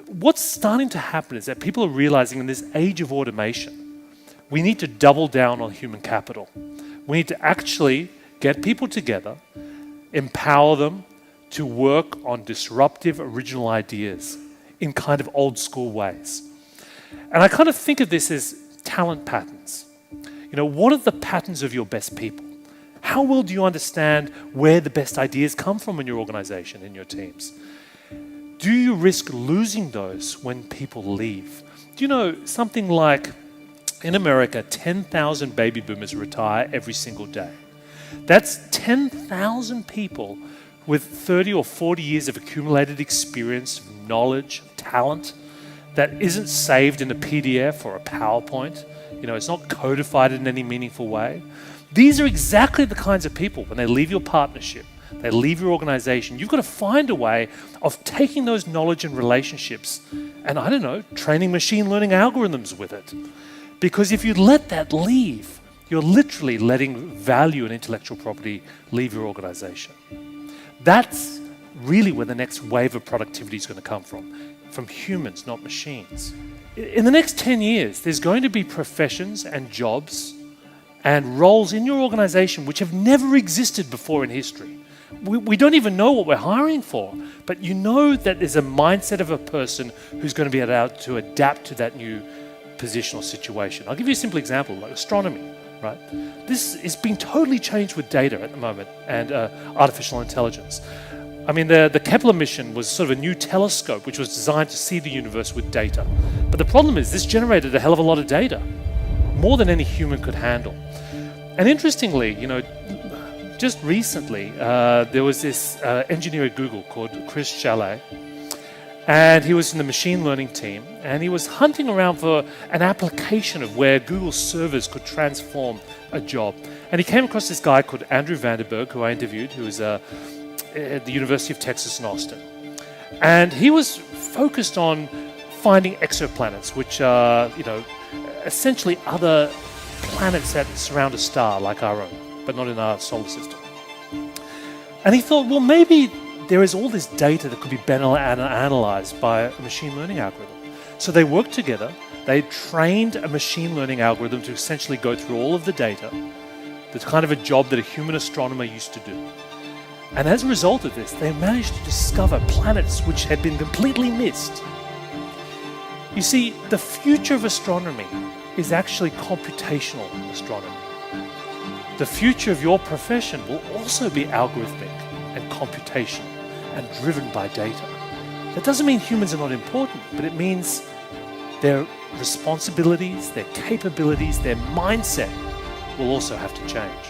what's starting to happen is that people are realizing in this age of automation, we need to double down on human capital. We need to actually get people together, empower them to work on disruptive, original ideas in kind of old school ways. And I kind of think of this as talent patterns. You know, what are the patterns of your best people? How well do you understand where the best ideas come from in your organization, in your teams? Do you risk losing those when people leave? Do you know something like, in America, 10,000 baby boomers retire every single day. That's 10,000 people with 30 or 40 years of accumulated experience, knowledge, talent that isn't saved in a PDF or a PowerPoint. You know, it's not codified in any meaningful way. These are exactly the kinds of people, when they leave your partnership, they leave your organization, you've got to find a way of taking those knowledge and relationships and, I don't know, training machine learning algorithms with it. Because if you let that leave, you're literally letting value and intellectual property leave your organization. That's really where the next wave of productivity is going to come from humans, not machines. In the next 10 years, there's going to be professions and jobs and roles in your organization which have never existed before in history. We don't even know what we're hiring for, but you know that there's a mindset of a person who's going to be able to adapt to that new positional situation. I'll give you a simple example, like astronomy, right? This is being totally changed with data at the moment and artificial intelligence. I mean, the Kepler mission was sort of a new telescope which was designed to see the universe with data. But the problem is this generated a hell of a lot of data, more than any human could handle. And interestingly, you know, just recently, there was this engineer at Google called Chris Chalet, and he was in the machine learning team, and he was hunting around for an application of where Google servers could transform a job. And he came across this guy called Andrew Vanderberg, who I interviewed, who was at the University of Texas in Austin. And he was focused on finding exoplanets, which are, you know, essentially other planets that surround a star like our own, but not in our solar system. And he thought, well, maybe there is all this data that could be better analyzed by a machine learning algorithm. So they worked together. They trained a machine learning algorithm to essentially go through all of the data, the kind of a job that a human astronomer used to do. And as a result of this, they managed to discover planets which had been completely missed. You see, the future of astronomy is actually computational astronomy. The future of your profession will also be algorithmic and computational and driven by data. That doesn't mean humans are not important, but it means their responsibilities, their capabilities, their mindset will also have to change.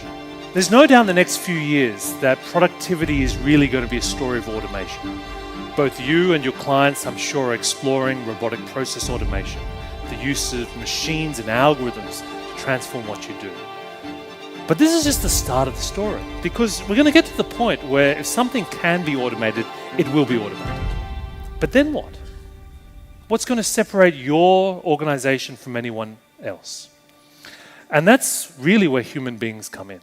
There's no doubt in the next few years that productivity is really going to be a story of automation. Both you and your clients, I'm sure, are exploring robotic process automation, the use of machines and algorithms to transform what you do. But this is just the start of the story, because we're going to get to the point where if something can be automated, it will be automated. But then what? What's going to separate your organization from anyone else? And that's really where human beings come in.